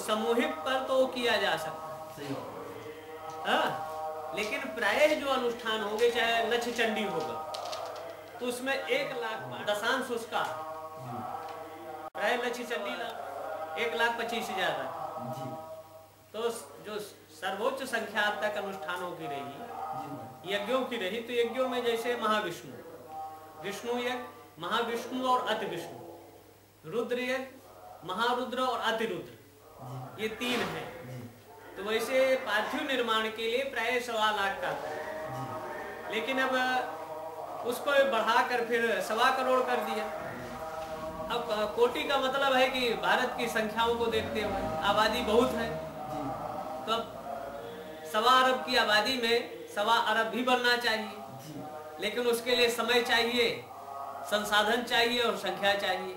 सामूहिक पर तो किया जा सकता है, हाँ, लेकिन प्रायः जो अनुष्ठान होंगे, चाहे लक्ष्य चंडी होगा, तो उसमें 1 लाख दशांश उसका प्रायः लक्ष्य चंडी 1,25,000 तो जो सर्वोच्च संख्या अब तक अनुष्ठानों की रही, यज्ञों की रही, तो यज्ञों में जैसे महाविष्णु, विष्णु यज्ञ, महाविष्णु और अति विष्णु, रुद्र यज्ञ, महारुद्र और अतिरुद्र, ये 3 हैं। तो वैसे पार्थिव निर्माण के लिए प्राय 1.25 लाख का था, लेकिन अब उसको बढ़ाकर फिर 1.25 करोड़ कर दिया। अब कोटि का मतलब है कि भारत की संख्याओं को देखते हुए आबादी बहुत है, तो अब 1.25 अरब की आबादी में 1.25 अरब भी बनना चाहिए, लेकिन उसके लिए समय चाहिए, संसाधन चाहिए और संख्या चाहिए।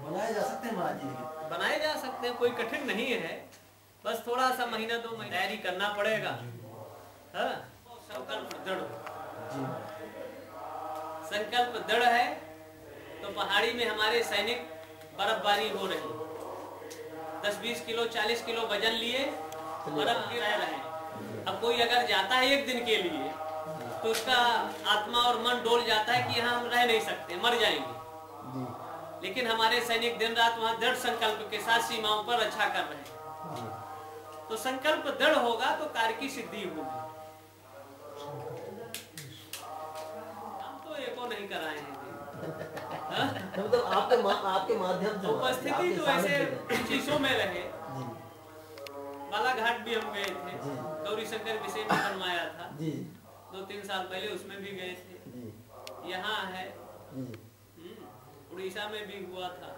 बनाए जा सकते हैं महाराज जी, बनाए जा सकते हैं, कोई कठिन नहीं है, बस थोड़ा सा महीना 2 महीना तैयारी करना पड़ेगा। हाँ, संकल्प दृढ़, संकल्प दृढ़ है तो पहाड़ी में हमारे सैनिक बर्फबारी हो रही, 10-20 किलो 40 किलो वजन लिए बर्फ गिर रहे हैं। अब कोई अगर जाता है 1 दिन के लिए तो उसका आत्मा और मन डोल जाता है कि यहाँ हम रह नहीं सकते, मर जाएंगे, लेकिन हमारे सैनिक दिन रात वहाँ दृढ़ संकल्प के साथ सीमाओं पर रक्षा कर रहे हैं। तो संकल्प दृढ़ होगा तो कार्य की सिद्धि होगी। हम तो एको नहीं कराए हैं, मतलब आपके माध्यम से उपस्थिति तो ऐसे चीजों में रहे। बालाघाट भी हम गए थे, गौरी शंकर विषय में बनवाया था 2-3 साल पहले, उसमें भी गए थे। यहाँ है उड़ीसा में भी हुआ था,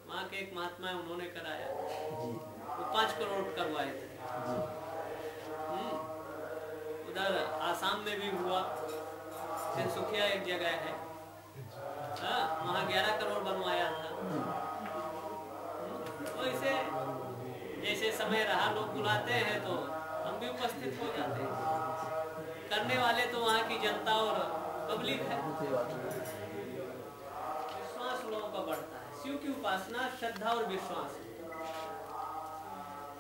वहाँ के एक महात्मा है, उन्होंने कराया, वो 5 करोड़ करवाए थे। उधर आसाम में भी हुआ, तिनसुकिया एक जगह है, हाँ, वहाँ 11 करोड़ बनवाया था। तो इसे जैसे समय रहा, लोग बुलाते हैं तो हम भी उपस्थित हो जाते हैं। करने वाले तो वहाँ की जनता और पब्लिक है। लोगों का बढ़ता है, शिव की उपासना श्रद्धा और विश्वास,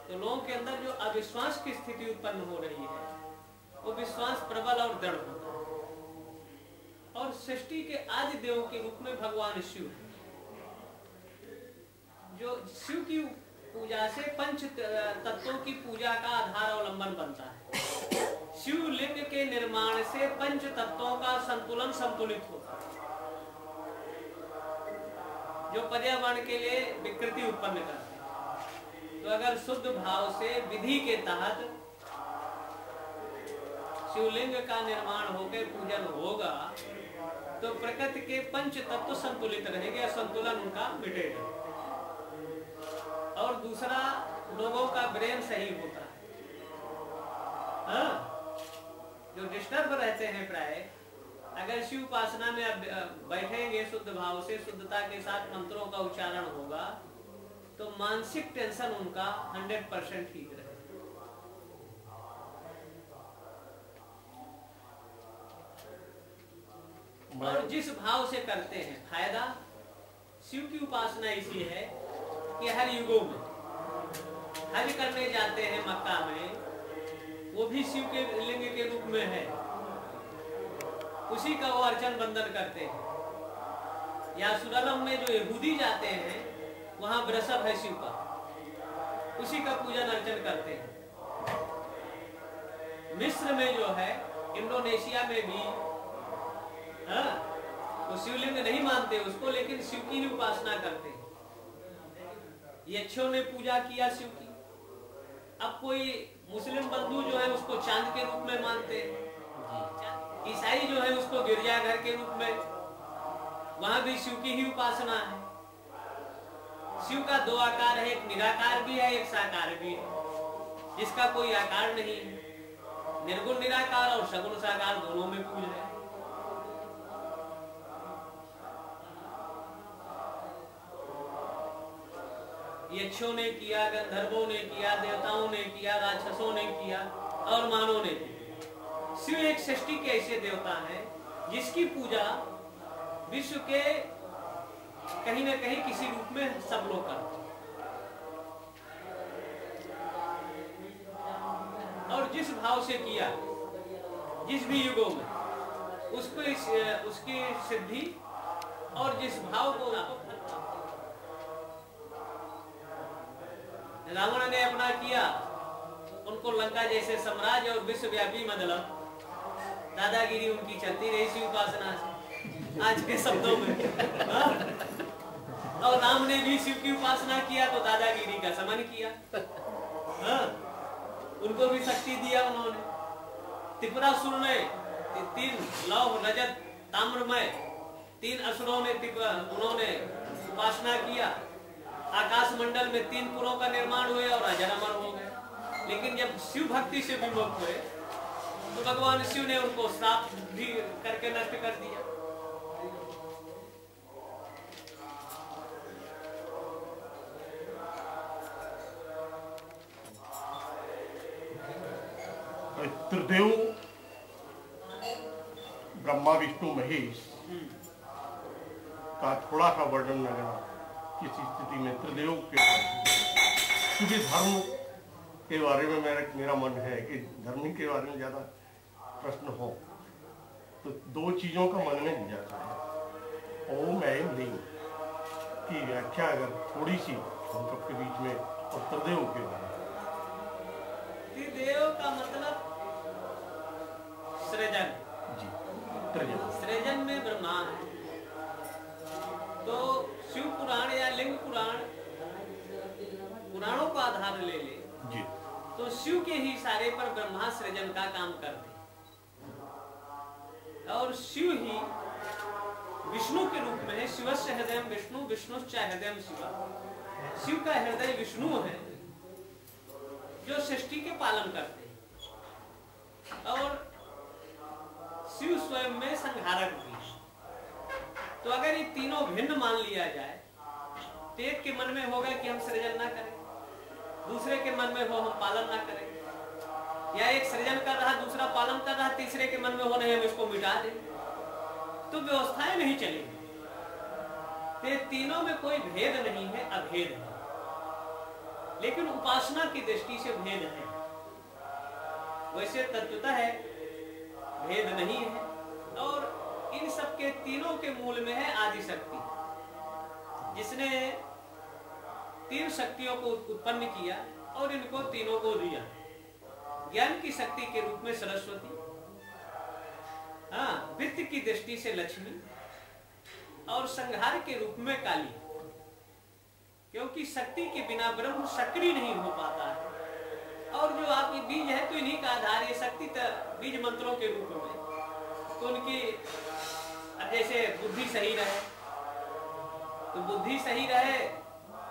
तो लोगों के अंदर जो अविश्वास की स्थिति उत्पन्न हो रही है, वो विश्वास प्रबल और दृढ़ होता है। और सृष्टि के आदि देवों के रूप में भगवान शिव, जो शिव की पूजा से 5 तत्वों की पूजा का आधार अवलंबन बनता है। शिवलिंग के निर्माण से 5 तत्वों का संतुलन संतुलित होता है, जो पर्यावरण के लिए विकृति उत्पन्न करते हैं। तो अगर शुद्ध भाव से विधि के तहत शिवलिंग का निर्माण होकर पूजन होगा, तो प्रकृति के 5 तत्व संतुलित रहेंगे, संतुलन उनका मिटेगा। और दूसरा, लोगों का ब्रेन सही होता है। हाँ? जो डिस्टर्ब रहते हैं प्राय, अगर शिव उपासना में अब बैठेंगे शुद्ध भाव से, शुद्धता के साथ मंत्रों का उच्चारण होगा, तो मानसिक टेंशन उनका 100% ठीक रहेगा। और जिस भाव से करते हैं, फायदा शिव की उपासना इसी है कि हर युगों में हज करने जाते हैं मक्का में, वो भी शिव के लिंग के रूप में है, उसी का वो अर्चन बंदन करते हैं। या सुरलम में जो यहूदी जाते हैं, वहां वृषभ है शिव का, उसी का पूजन अर्चन करते हैं। मिस्र में जो है, इंडोनेशिया में भी, हाँ, वो शिवलिंग नहीं मानते उसको, लेकिन शिव की ही उपासना करते हैं। यक्षों ने पूजा किया शिव की। अब कोई मुस्लिम बंधु जो है उसको चांद के रूप में मानते हैं, ईसाई जो है उसको गिरजाघर के रूप में, वहां भी शिव की ही उपासना है। शिव का 2 आकार है, एक निराकार भी है, एक साकार भी है, जिसका कोई आकार नहीं है। निर्गुण निराकार और सगुण साकार दोनों में पूज है। यक्षों ने किया, गंधर्वों ने किया, देवताओं ने किया, राक्षसों ने किया और मानवों ने किया। शिव एक सृष्टि के ऐसे देवता हैं जिसकी पूजा विश्व के कहीं न कहीं किसी रूप में सब लोग करते। और जिस भाव से किया, जिस भी युगों में, उसको उसकी सिद्धि और जिस भाव को रावण ने अपना किया, उनको लंका जैसे साम्राज्य और विश्वव्यापी मतलब दादागिरी उनकी चलती रही सी उपासना से, आज के शब्दों में। और राम ने भी शिव की उपासना किया तो दादागिरी का समन किया। उनको भी शक्ति दिया उन्होंने। त्रिपुरासुर ने 3 लौह रजत ताम्रमय 3 असुरों ने उन्होंने उपासना किया। आकाश मंडल में 3 पुरों का निर्माण हुए और अजर अमर हो गए। लेकिन जब शिव भक्ति से विमुख हुए तो भगवान शिव ने उनको श्राप भी करके नष्ट कर दिया। त्रिदेव ब्रह्मा विष्णु महेश का थोड़ा सा वर्णन अगर किसी स्थिति में त्रिदेव के, क्योंकि धर्म के बारे में मेरा मन है कि धर्म के बारे में ज्यादा प्रश्न हो तो 2 चीजों का मन में दिया जाए। ओम ऐम ह्रीम की व्याख्या अगर थोड़ी सी हम सबके बीच में, और त्रिदेव के बारे में। त्रिदेव का मतलब सृजन। जी, त्रिदेव सृजन में ब्रह्मा है। तो शिव पुराण या लिंग पुराण पुराणों को आधार ले ले जी, तो शिव के ही इशारे पर ब्रह्मा सृजन का काम करते, और शिव ही विष्णु के रूप में है। शिवस्य हृदय विष्णु, विष्णुश्च हृदय शिव। शिव का हृदय विष्णु है जो सृष्टि के पालन करते हैं, और शिव स्वयं में संहारक भी। तो अगर ये तीनों भिन्न मान लिया जाए तो एक के मन में होगा कि हम सृजन ना करें, दूसरे के मन में हो हम पालन ना करें, या एक सृजन कर रहा दूसरा पालन कर रहा, तीसरे के मन में हो नहीं हम इसको मिटा दें, तो व्यवस्थाएं नहीं चलेगी। तो ये तीनों में कोई भेद नहीं है, अभेद है। लेकिन उपासना की दृष्टि से भेद है, वैसे तत्वतः है भेद नहीं है। और इन सब के तीनों के मूल में है आदि शक्ति, जिसने 3 शक्तियों को उत्पन्न किया और इनको तीनों को दिया। ज्ञान की शक्ति के रूप में सरस्वती, वित्त की दृष्टि से लक्ष्मी, और संहार के रूप में काली। क्योंकि शक्ति के बिना ब्रह्म सक्रिय नहीं हो पाता है। और जो आपकी बीज है तो इन्हीं का आधार ये शक्ति बीज मंत्रों के रूप में। तो उनकी जैसे बुद्धि सही रहे, तो बुद्धि सही रहे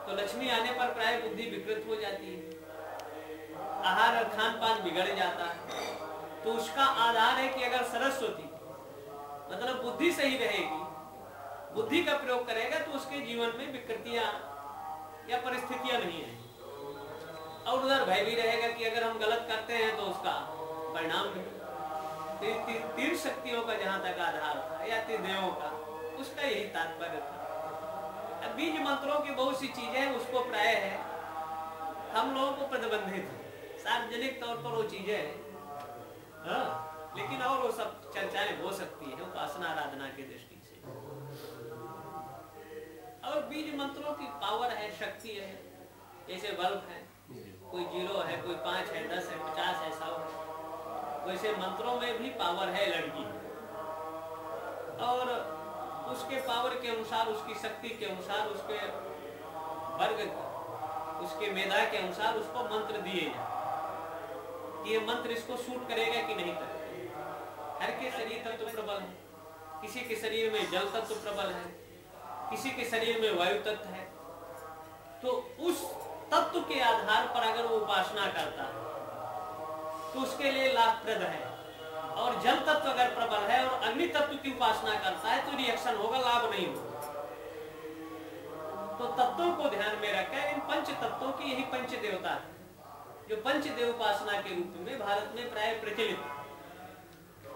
तो लक्ष्मी आने पर प्राय बुद्धि विकृत हो जाती है, आहार और खान पान बिगड़ जाता है। तो उसका आधार है कि अगर सरस्वती मतलब बुद्धि सही रहेगी, बुद्धि का प्रयोग करेगा तो उसके जीवन में विकृतियां या परिस्थितियां नहीं है। और उधर भय भी रहेगा कि अगर हम गलत करते हैं तो उसका परिणाम भी। तो 3 शक्तियों का जहां तक आधार था या त्रिदेवों का, उसका यही तात्पर्य था। बीज मंत्रों की बहुत सी चीजें उसको प्राय है हम लोगों को प्रतिबंधित है, सार्वजनिक तौर पर वो चीजें हैं, लेकिन और वो सब चर्चाएं हो सकती है उपासना आराधना की दृष्टि से। और बीज मंत्रों की पावर है, शक्ति है। जैसे बल्ब है, कोई 0 है, कोई 5 है, 10 है, 50 है, 100 है, वैसे मंत्रों में भी पावर है लड़की। और उसके पावर के अनुसार, उसकी शक्ति के अनुसार, उसके वर्ग, उसके मेधा के अनुसार उसको मंत्र दिए जाए। ये मंत्र इसको सूट करेगा कि नहीं करेगा। हर के शरीर तत्व प्रबल है, किसी के शरीर में जल तत्व प्रबल है, किसी के शरीर में वायु तत्व है। तो उस तत्व के आधार पर अगर वो उपासना करता है तो उसके लिए लाभप्रद है। और जल तत्व अगर प्रबल है और अग्नि तत्व की उपासना करता है तो रिएक्शन होगा, लाभ नहीं होगा। तो तत्वों को ध्यान में रखकर इन 5 तत्वों की यही पंच देवता है, जो पंचदेव उपासना के रूप में भारत में प्राय प्रचलित।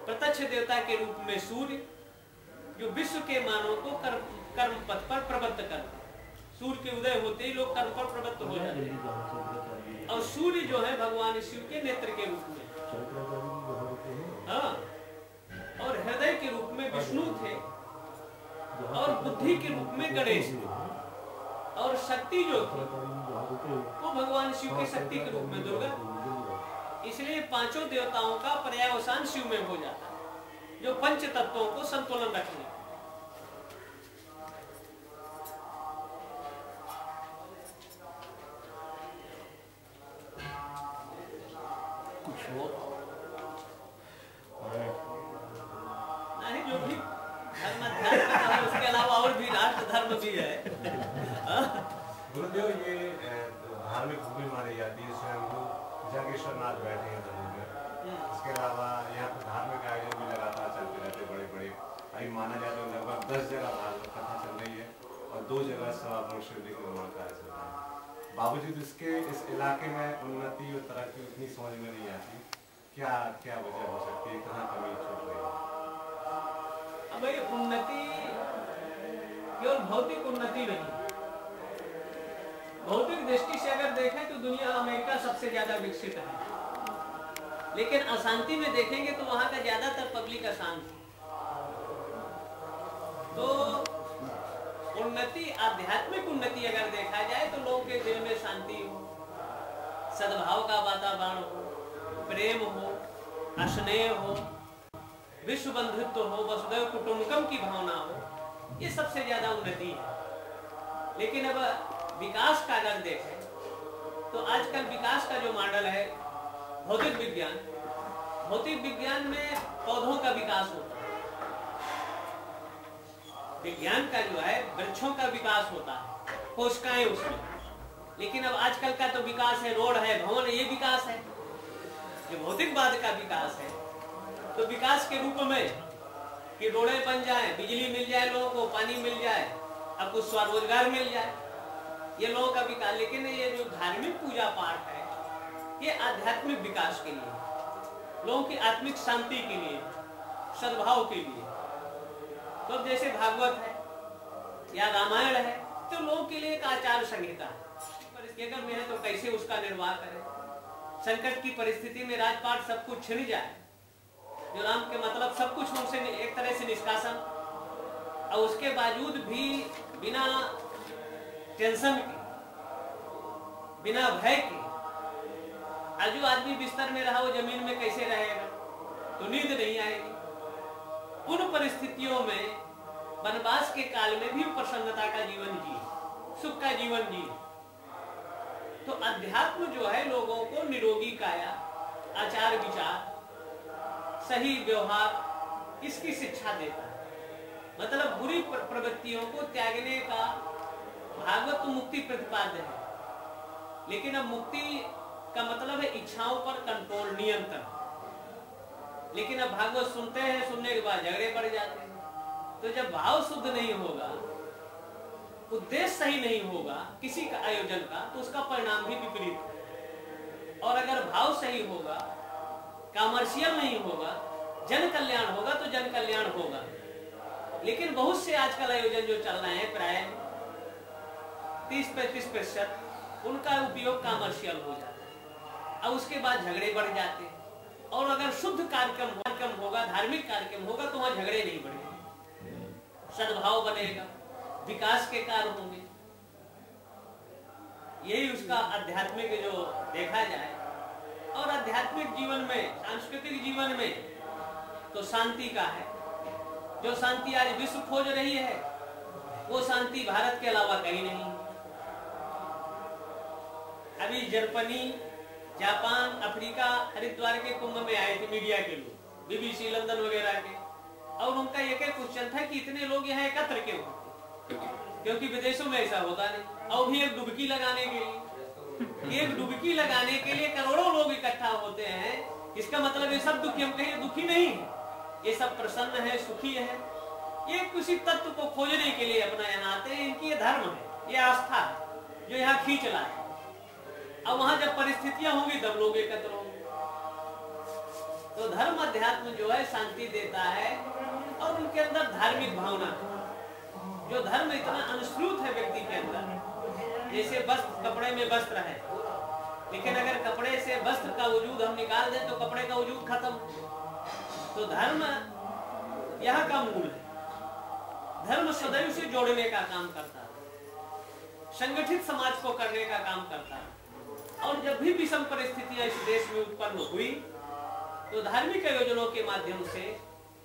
प्रत्यक्ष देवता के रूप में सूर्य, जो विश्व के मानव को कर्म पथ पर प्रवृत्त करते हैं। सूर्य के उदय होते ही लोग कर्म पर प्रवृत्त हो जाते हैं। और सूर्य जो है भगवान शिव के नेत्र के रूप में, हाँ, और हृदय के रूप में विष्णु थे, और बुद्धि के रूप में गणेश थे, और शक्ति जो थी वो भगवान शिव की शक्ति के रूप में दुर्गा। इसलिए पांचों देवताओं का पर्यावसान शिव में हो जाता है, जो पंच तत्वों को संतुलन रखने। कुछ हो नहीं, जो भी धर्म अध्यात्म है उसके अलावा और भी राष्ट्र धर्म भी है। गुरुदेव, ये धार्मिक भूमि मानी जाती है, स्वयं जागेश्वर नाथ बैठे हैं जरूर में। इसके अलावा यहाँ पे धार्मिक आयोजन भी लगातार चलते रहते बड़े बड़े। अभी माना जाता है लगभग 10 जगह भागवत कथा चल रही है और 2 जगह सवा शिव के निर्माण कार्य चल रहा है। बावजूद इसके इस इलाके में उन्नति और तरक्की उतनी समझ में नहीं आती। क्या क्या वजह हो सकती है, कहाँ कमी छूट रही है? अब ये उन्नति केवल भौतिक उन्नति नहीं, भौतिक दृष्टि से अगर देखें तो दुनिया अमेरिका सबसे ज्यादा विकसित है, लेकिन अशांति में देखेंगे तो वहां का ज्यादातर पब्लिक अशांत है। तो उन्नति, आध्यात्मिक उन्नति अगर देखा जाए तो लोगों के दिल में शांति हो, सद्भाव का वातावरण हो, प्रेम हो, स्नेह हो, विश्व बंधुत्व हो, वसुधैव कुटुंबकम की भावना हो, ये सबसे ज्यादा उन्नति है। लेकिन अब विकास का अगर देखें तो आजकल विकास का जो मॉडल है भौतिक विज्ञान, भौतिक विज्ञान में पौधों का विकास होता है, विज्ञान का जो है वृक्षों का विकास होता है, कोशिकाएं उसमें। लेकिन अब आजकल का तो विकास है रोड है, भवन, ये विकास है। जो भौतिकवाद का विकास है तो विकास के रूप में कि रोडें बन जाए, बिजली मिल जाए लोगों को, पानी मिल जाए, अब कुछ स्वरोजगार मिल जाए, ये लोगों का विकास। लेकिन ये जो धार्मिक पूजा पाठ है ये आध्यात्मिक विकास के लिए, लोगों की आत्मिक शांति के लिए, सद्भाव के लिए। तो जैसे भागवत है या रामायण है तो लोगों के लिए एक आचार संहिता है, अगर में है तो कैसे उसका निर्वाह करें। संकट की परिस्थिति में राजपाट सब कुछ छिन जाए, जो राम के मतलब सब कुछ उनसे एक तरह से निष्कासन, और उसके बावजूद भी बिना टेंशन के, बिना भय के, आज जो आदमी बिस्तर में रहा वो जमीन में कैसे रहेगा, तो नींद नहीं आएगी। उन परिस्थितियों में वनवास के काल में भी प्रसन्नता का जीवन जिए, सुख का जीवन जिए। तो अध्यात्म जो है लोगों को निरोगी काया, आचार विचार, सही व्यवहार, इसकी शिक्षा देता है। मतलब बुरी प्रवृत्तियों को त्यागने का भागवत तो मुक्ति प्रतिपाद्य है, लेकिन अब मुक्ति का मतलब है इच्छाओं पर कंट्रोल, नियंत्रण। लेकिन अब भागवत सुनते हैं, सुनने के बाद झगड़े बढ़ जाते हैं। तो जब भाव शुद्ध नहीं होगा, उद्देश्य सही नहीं होगा किसी का आयोजन का, तो उसका परिणाम भी विपरीत है। और अगर भाव सही होगा, कमर्शियल नहीं होगा, जन कल्याण होगा तो जन कल्याण होगा। लेकिन बहुत से आजकल आयोजन जो चल रहे हैं प्राय 30-35% उनका उपयोग कमर्शियल हो जाता है, और उसके बाद झगड़े बढ़ जाते हैं। और अगर शुद्ध कार्यक्रम होगा, धार्मिक कार्यक्रम होगा तो वहां झगड़े नहीं बढ़ेंगे, सद्भाव बनेगा, विकास के कार्य होंगे। यही उसका आध्यात्मिक जो देखा जाए। और आध्यात्मिक जीवन में, सांस्कृतिक जीवन में तो शांति का है। जो शांति आज विश्व खोज रही है वो शांति भारत के अलावा कहीं नहीं। अभी जर्मनी, जापान, अफ्रीका, हरिद्वार के कुंभ में आए थे मीडिया के लोग, BBC लंदन वगैरह के, और उनका एक क्वेश्चन था कि इतने लोग यहाँ एकत्र क्यों होते, क्योंकि विदेशों में ऐसा होता नहीं। और भी एक डुबकी लगाने के लिए, एक डुबकी लगाने के लिए करोड़ों लोग इकट्ठा होते हैं। इसका मतलब ये सब दुखी, हम कहें दुखी नहीं है, ये सब प्रसन्न है, सुखी है। ये किसी तत्व को खोजने के लिए अपना यहाँ आते हैं। इनकी ये धर्म है, ये आस्था है जो यहाँ खींच लाए। अब वहां जब परिस्थितियां होंगी तब लोग एकत्र होंगे। तो धर्म अध्यात्म जो है शांति देता है और उनके अंदर धार्मिक भावना है। जो धर्म इतना अनुश्रुत है व्यक्ति के अंदर, जैसे वस्त्र कपड़े में वस्त्र है, लेकिन अगर कपड़े से वस्त्र का वजूद हम निकाल दें तो कपड़े का वजूद खत्म। तो धर्म यह का मूल है। धर्म सदैव से जोड़ने का काम करता है, संगठित समाज को करने का काम करता है। और जब भी विषम परिस्थितियां इस देश में उत्पन्न हुई तो धार्मिक आयोजनों के माध्यम से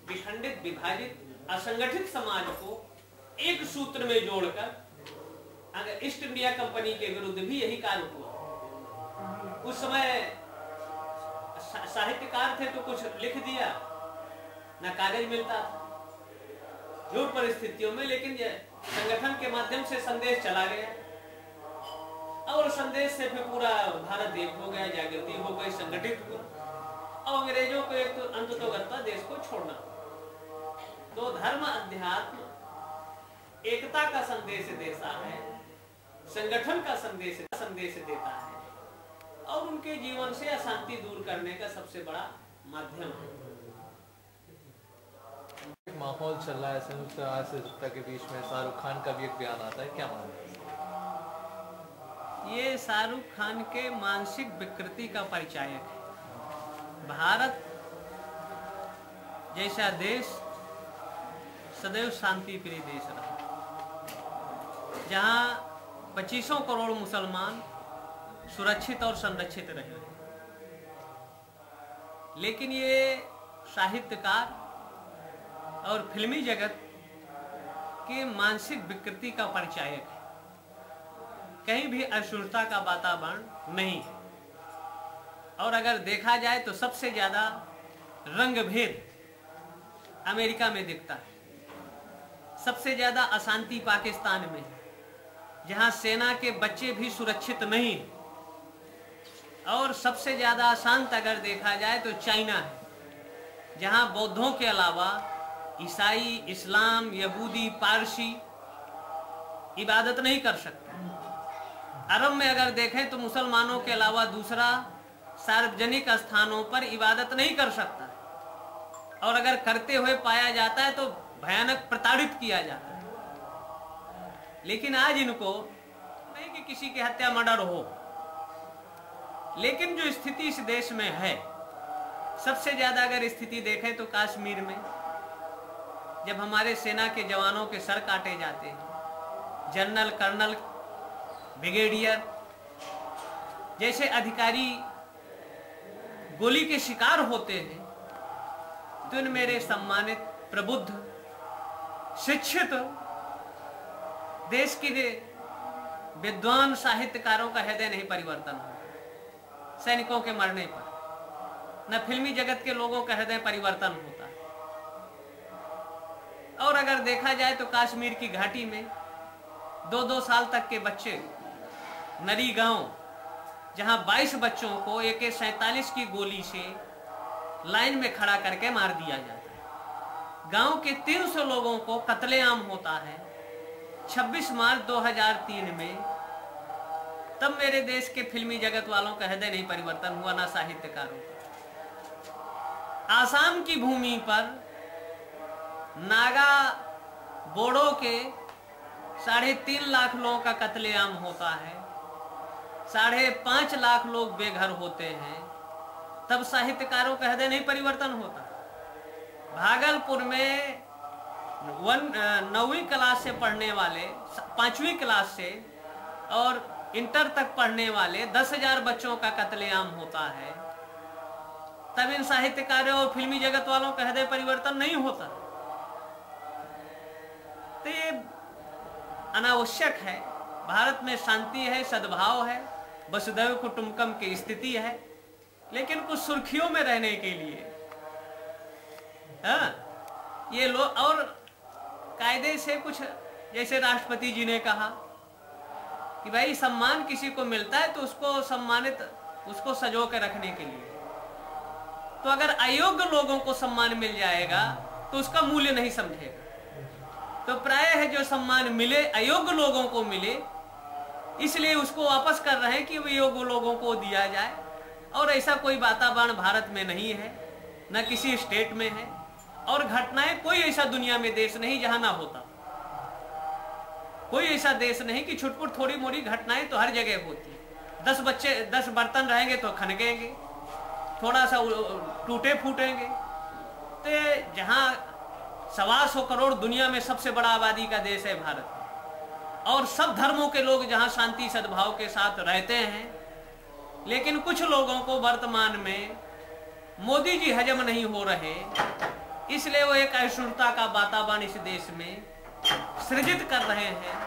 विखंडित, विभाजित, असंगठित समाज को एक सूत्र में जोड़कर, अगर ईस्ट इंडिया कंपनी के विरुद्ध भी यही कार्य हुआ। उस समय साहित्यकार थे तो कुछ लिख दिया, ना कागज मिलता था जो परिस्थितियों में, लेकिन संगठन के माध्यम से संदेश चला गया और संदेश से फिर पूरा भारत एक हो गया, जागृति हो गई, संगठित हुआ और अंग्रेजों को एक तो अंततोगत्ता देश को छोड़ना। तो धर्म अध्यात्म एकता का संदेश देता है, संगठन का संदेश देता है और उनके जीवन से अशांति दूर करने का सबसे बड़ा माध्यम है। माहौल चल रहा है संयुक्त राष्ट्र संस्था के बीच में, शाहरुख खान का भी एक बयान आता है, क्या मानते हैं? ये शाहरुख खान के मानसिक विकृति का परिचायक है। भारत जैसा देश सदैव शांति प्रिय देश रहा, जहाँ 25 करोड़ मुसलमान सुरक्षित और संरक्षित रहे। लेकिन ये साहित्यकार और फिल्मी जगत के मानसिक विकृति का परिचायक है। कहीं भी असुरता का वातावरण नहीं है और अगर देखा जाए तो सबसे ज्यादा रंग भेद अमेरिका में दिखता है, सबसे ज्यादा अशांति पाकिस्तान में, जहां सेना के बच्चे भी सुरक्षित नहीं, और सबसे ज्यादा अशांत अगर देखा जाए तो चाइना है, जहां बौद्धों के अलावा ईसाई, इस्लाम, यहूदी, पारसी इबादत नहीं कर सकते। अरब में अगर देखें तो मुसलमानों के अलावा दूसरा सार्वजनिक स्थानों पर इबादत नहीं कर सकता और अगर करते हुए पाया जाता है तो भयानक प्रताड़ित किया जाता है। लेकिन आज इनको नहीं कि किसी की हत्या मर्डर हो, लेकिन जो स्थिति इस देश में है, सबसे ज्यादा अगर स्थिति देखें तो कश्मीर में जब हमारे सेना के जवानों के सर काटे जाते हैं, जनरल, कर्नल, ब्रिगेडियर जैसे अधिकारी गोली के शिकार होते हैं, तो इन मेरे सम्मानित, प्रबुद्ध, शिक्षित देश के विद्वान साहित्यकारों का हृदय नहीं परिवर्तन होता सैनिकों के मरने पर, न फिल्मी जगत के लोगों का हृदय परिवर्तन होता। और अगर देखा जाए तो कश्मीर की घाटी में 2-2 साल तक के बच्चे, नरी गांव, जहां 22 बच्चों को AK-47 की गोली से लाइन में खड़ा करके मार दिया जाता है। गांव के 300 लोगों को कत्लेआम होता है 26 मार्च 2003 में। तब मेरे देश के फिल्मी जगत वालों का हृदय नहीं परिवर्तन हुआ, ना साहित्यकारों का। आसाम की भूमि पर नागा बोडो के 3.5 लाख लोगों का कत्लेआम होता है, 5.5 लाख लोग बेघर होते हैं, तब साहित्यकारों का हृदय नहीं परिवर्तन होता। भागलपुर में 9वीं क्लास से पढ़ने वाले, 5वीं क्लास से और इंटर तक पढ़ने वाले 10,000 बच्चों का कत्लेआम होता है, तब इन साहित्यकारों और फिल्मी जगत वालों का हृदय परिवर्तन नहीं होता। तो ये अनावश्यक है। भारत में शांति है, सद्भाव है, वसुधैव कुटुंबकम की स्थिति है, लेकिन कुछ सुर्खियों में रहने के लिए ये लोग, और कायदे से कुछ, जैसे राष्ट्रपति जी ने कहा कि भाई सम्मान किसी को मिलता है तो उसको सम्मानित, उसको सजो के रखने के लिए। तो अगर अयोग्य लोगों को सम्मान मिल जाएगा तो उसका मूल्य नहीं समझेगा। तो प्राय है जो सम्मान मिले अयोग्य लोगों को मिले, इसलिए उसको वापस कर रहे हैं कि वो योग्य लोगों को दिया जाए। और ऐसा कोई वातावरण भारत में नहीं है, न किसी स्टेट में है, और घटनाएं कोई ऐसा दुनिया में देश नहीं जहां ना होता। कोई ऐसा देश नहीं कि छुटपुट थोड़ी मोड़ी घटनाएं तो हर जगह होती। 10 बर्तन रहेंगे तो खनकेंगे, थोड़ा सा टूटे फूटेंगे। तो जहां 125 करोड़ दुनिया में सबसे बड़ा आबादी का देश है भारत, और सब धर्मों के लोग जहां शांति सद्भाव के साथ रहते हैं, लेकिन कुछ लोगों को वर्तमान में मोदी जी हजम नहीं हो रहे, इसलिए वो एक असहिष्णुता का वातावरण इस देश में सृजित कर रहे हैं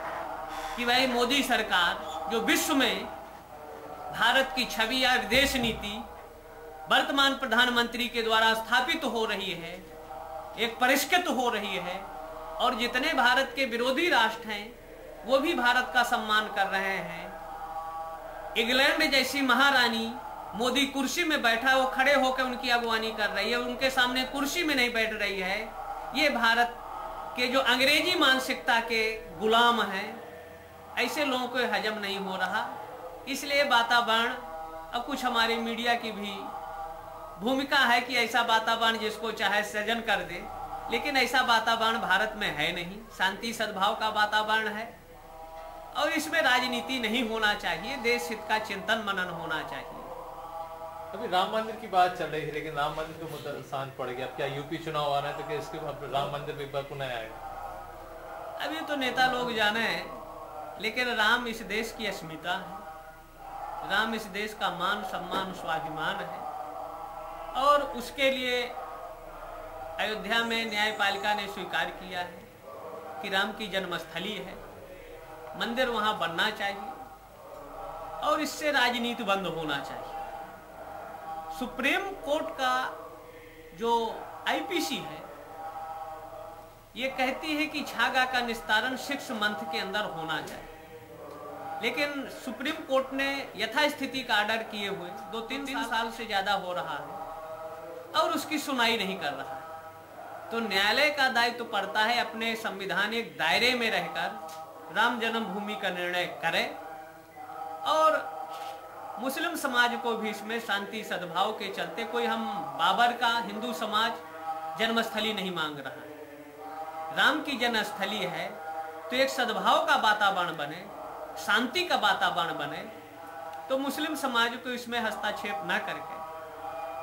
कि भाई मोदी सरकार जो विश्व में भारत की छवि या विदेश नीति वर्तमान प्रधानमंत्री के द्वारा स्थापित हो रही है, एक परिष्कृत हो रही है, और जितने भारत के विरोधी राष्ट्र हैं वो भी भारत का सम्मान कर रहे हैं। इंग्लैंड जैसी महारानी मोदी कुर्सी में बैठा, वो खड़े होकर उनकी अगवानी कर रही है, उनके सामने कुर्सी में नहीं बैठ रही है। ये भारत के जो अंग्रेजी मानसिकता के गुलाम हैं, ऐसे लोगों को हजम नहीं हो रहा। इसलिए वातावरण, अब कुछ हमारी मीडिया की भी भूमिका है कि ऐसा वातावरण जिसको चाहे सृजन कर दे, लेकिन ऐसा वातावरण भारत में है नहीं। शांति सद्भाव का वातावरण है, और इसमें राजनीति नहीं होना चाहिए, देश हित का चिंतन मनन होना चाहिए। अभी राम मंदिर की बात चल रही है, लेकिन राम मंदिर का मुद्दा शांत पड़ गया। अब क्या यूपी चुनाव आ रहा है तो क्या इसके बाद राम मंदिर एक बार पुनः आएगा? अभी तो नेता लोग जाने हैं, लेकिन राम इस देश की अस्मिता है, राम इस देश का मान सम्मान स्वाभिमान है, और उसके लिए अयोध्या में न्यायपालिका ने स्वीकार किया है कि राम की जन्मस्थली है, मंदिर वहां बनना चाहिए, और इससे राजनीति बंद होना चाहिए। सुप्रीम कोर्ट का जो आईपीसी है ये कहती है कि छागा का निस्तारण 6 मंथ के अंदर होना चाहिए, लेकिन सुप्रीम कोर्ट ने यथास्थिति का ऑर्डर किए हुए 2-3 साल से ज्यादा हो रहा है और उसकी सुनवाई नहीं कर रहा है। तो न्यायालय का दायित्व तो पड़ता है अपने संवैधानिक दायरे में रहकर राम जन्मभूमि का निर्णय करे, और मुस्लिम समाज को भी इसमें शांति सद्भाव के चलते कोई हम बाबर का हिंदू समाज जन्मस्थली नहीं मांग रहा है। राम की जन्मस्थली है तो एक सद्भाव का वातावरण बने, शांति का वातावरण बने, तो मुस्लिम समाज को इसमें हस्तक्षेप न करके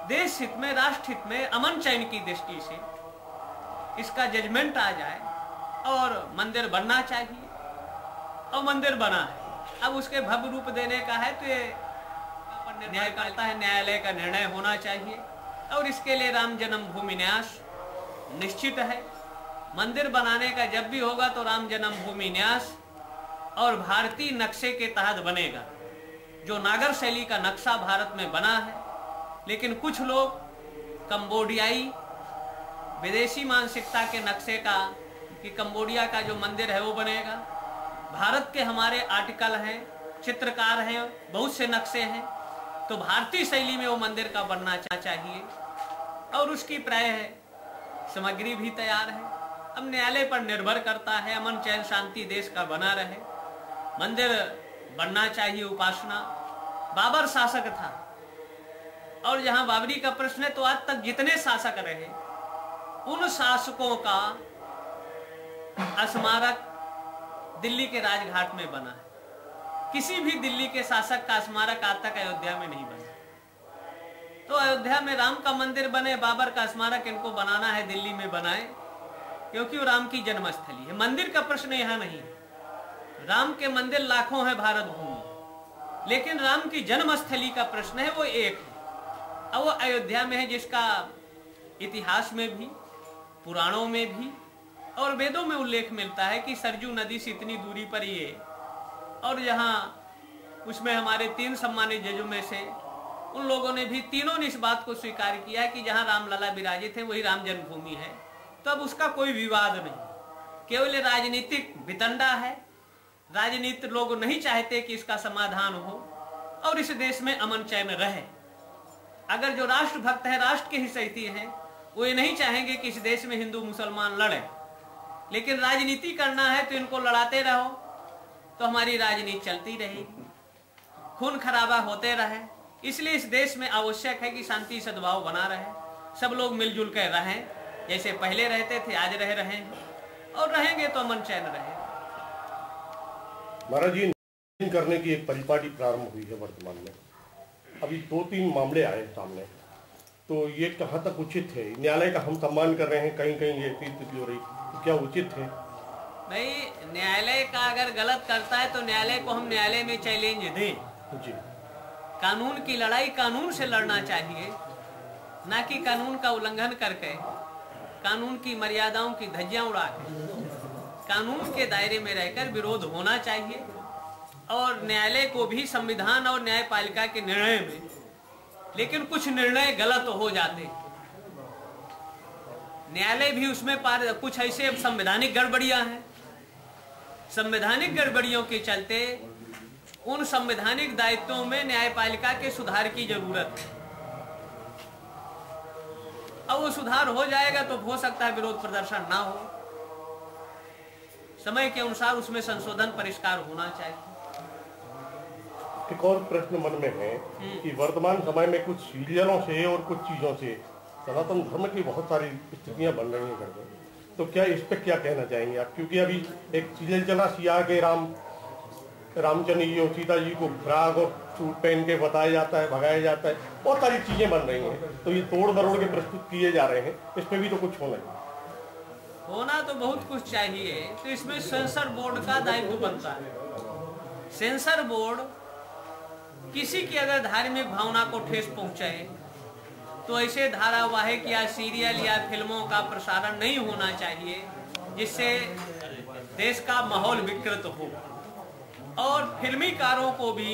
देश हित में, राष्ट्र हित में, अमन चैन की दृष्टि से इसका जजमेंट आ जाए और मंदिर बनना चाहिए, और मंदिर बना है। अब उसके भव्य रूप देने का है तो ये न्याय करता है, न्यायालय का निर्णय होना चाहिए, और इसके लिए राम जन्मभूमि न्यास निश्चित है। मंदिर बनाने का जब भी होगा तो राम जन्मभूमि न्यास और भारतीय नक्शे के तहत बनेगा, जो नागर शैली का नक्शा भारत में बना है। लेकिन कुछ लोग कंबोडियाई विदेशी मानसिकता के नक्शे का, कि कंबोडिया का जो मंदिर है वो बनेगा। भारत के हमारे आर्टिकल हैं, चित्रकार हैं, बहुत से नक्शे हैं, तो भारतीय शैली में वो मंदिर का बनना चाहिए, और उसकी प्रायः सामग्री भी तैयार है। अब न्यायालय पर निर्भर करता है, अमन चैन शांति देश का बना रहे, मंदिर बनना चाहिए। उपासना, बाबर शासक था, और जहां बाबरी का प्रश्न है तो आज तक जितने शासक रहे उन शासकों का स्मारक दिल्ली के राजघाट में बना है। किसी भी दिल्ली के शासक का स्मारक आज तक अयोध्या में नहीं बना। तो अयोध्या में राम का मंदिर बने, बाबर का स्मारक इनको बनाना है दिल्ली में बनाए, क्योंकि वो राम की जन्मस्थली है। मंदिर का प्रश्न यहाँ नहीं है, राम के मंदिर लाखों है भारत भूमि, लेकिन राम की जन्मस्थली का प्रश्न है वो एक है, और वो अयोध्या में है, जिसका इतिहास में भी, पुराणों में भी और वेदों में उल्लेख मिलता है कि सरजू नदी से इतनी दूरी पर ये, और जहाँ उसमें हमारे 3 सम्मानित जजों में से उन लोगों ने भी, तीनों ने इस बात को स्वीकार किया कि जहाँ रामलला विराजित है वही राम जन्मभूमि है। तो अब उसका कोई विवाद नहीं, केवल राजनीतिक वितंडा है। राजनीति लोग नहीं चाहते कि इसका समाधान हो और इस देश में अमन चैन रहे। अगर जो राष्ट्रभक्त है, राष्ट्र के हितैषी हैं, वो ये नहीं चाहेंगे कि इस देश में हिंदू मुसलमान लड़े, लेकिन राजनीति करना है तो इनको लड़ाते रहो, तो हमारी राजनीति चलती रहेगी, खून खराबा होते रहे। इसलिए इस देश में आवश्यक है कि शांति सद्भाव बना रहे, सब लोग मिलजुल कर रहें, जैसे पहले रहते थे, आज रह रहे हैं और रहेंगे तो अमन चैन रहे। महाराज जी, करने की एक परिपाटी प्रारंभ हुई है वर्तमान में। अभी 2-3 मामले आए सामने, तो ये कहाँ तक उचित है? न्यायालय का हम सम्मान कर रहे हैं, कहीं कहीं ये स्थिति हो रही, तो क्या उचित है? भाई, न्यायालय का अगर गलत करता है तो न्यायालय को हम न्यायालय में चैलेंज दें जी। कानून की लड़ाई कानून से लड़ना चाहिए, ना कि कानून का उल्लंघन करके, कानून की मर्यादाओं की धज्जियां उड़ा के। कानून के दायरे में रहकर विरोध होना चाहिए, और न्यायालय को भी संविधान और न्यायपालिका के निर्णय में, लेकिन कुछ निर्णय गलत हो जाते, न्यायालय भी उसमें कुछ ऐसे संवैधानिक गड़बड़ियां हैं, संवैधानिक गड़बड़ियों के चलते उन संवैधानिक दायित्वों में न्यायपालिका के सुधार की जरूरत है। अब वो सुधार हो जाएगा तो हो सकता है विरोध प्रदर्शन ना हो, समय के अनुसार उसमें संशोधन परिष्कार होना चाहिए। एक और प्रश्न मन में है कि वर्तमान समय में कुछ सीरियलों से और कुछ चीजों से सनातन धर्म की बहुत सारी स्थितियां बन रही हैं घर में, तो क्या इस पर क्या कहना चाहेंगे आप? क्योंकि अभी एक सीरियल चला सिया के रामचंद्र जी और सीता जी को फ्राक और सूट पहन के बताया जाता है, भगाया जाता है, बहुत सारी चीजें बन रही हैं, तो ये तोड़ मरोड़ के प्रस्तुत किए जा रहे हैं, इस पर भी तो कुछ होना तो बहुत कुछ चाहिए। तो इसमें सेंसर बोर्ड का दायित्व बनता है। सेंसर बोर्ड किसी की अगर धार्मिक भावना को ठेस पहुंचे तो ऐसे धारावाहिक या सीरियल या फिल्मों का प्रसारण नहीं होना चाहिए जिससे देश का माहौल विकृत हो। और फिल्मीकारों को भी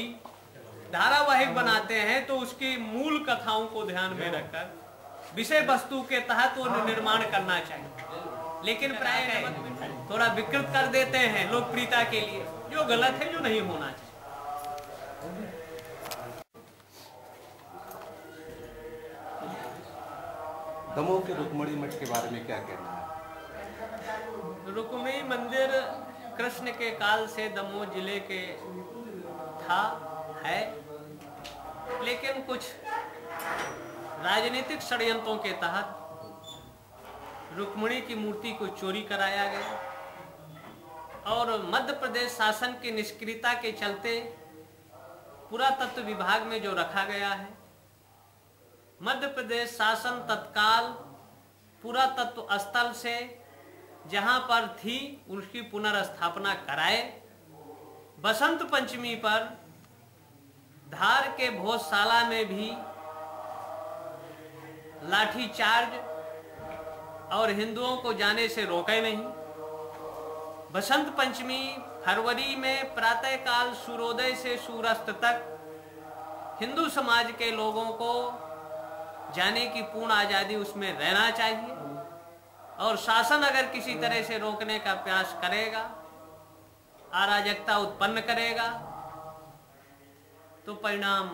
धारावाहिक बनाते हैं तो उसकी मूल कथाओं को ध्यान में रखकर विषय वस्तु के तहत वो निर्माण करना चाहिए, लेकिन प्राय थोड़ा विकृत कर देते हैं लोकप्रियता के लिए, जो गलत है, जो नहीं होना चाहिए। दमोह के रुक्मणी मठ के बारे में क्या कहना है? रुक्मणी मंदिर कृष्ण के काल से दमोह जिले के है, लेकिन कुछ राजनीतिक षड्यंत्रों के तहत रुक्मणी की मूर्ति को चोरी कराया गया और मध्य प्रदेश शासन की निष्क्रियता के चलते पुरातत्व विभाग में जो रखा गया है, मध्य प्रदेश शासन तत्काल पुरातत्व स्थल से जहां पर थी उसकी पुनर्स्थापना कराए। बसंत पंचमी पर धार के भोजशाला में भी लाठीचार्ज और हिंदुओं को जाने से रोके नहीं। बसंत पंचमी फरवरी में प्रातःकाल सूर्योदय से सूर्यास्त तक हिंदू समाज के लोगों को जाने की पूर्ण आजादी उसमें रहना चाहिए, और शासन अगर किसी तरह से रोकने का प्रयास करेगा, अराजकता उत्पन्न करेगा, तो परिणाम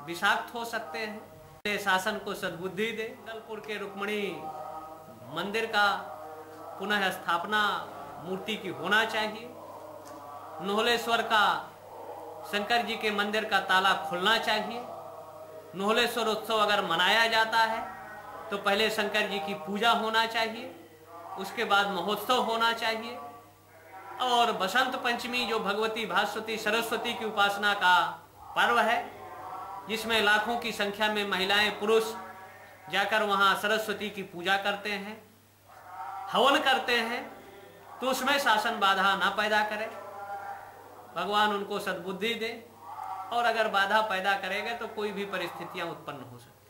विषाक्त हो सकते हैं। शासन को सद्बुद्धि दे, जबलपुर के रुक्मणी मंदिर का पुनः स्थापना मूर्ति की होना चाहिए। नोहलेश्वर का शंकर जी के मंदिर का ताला खुलना चाहिए। नोहलेश्वर उत्सव अगर मनाया जाता है तो पहले शंकर जी की पूजा होना चाहिए, उसके बाद महोत्सव होना चाहिए। और बसंत पंचमी जो भगवती भास्वती सरस्वती की उपासना का पर्व है, जिसमें लाखों की संख्या में महिलाएं पुरुष जाकर वहां सरस्वती की पूजा करते हैं, हवन करते हैं, तो उसमें शासन बाधा ना पैदा करे, भगवान उनको सद्बुद्धि दे। और अगर बाधा पैदा करेगा तो कोई भी परिस्थितियां उत्पन्न हो सकती।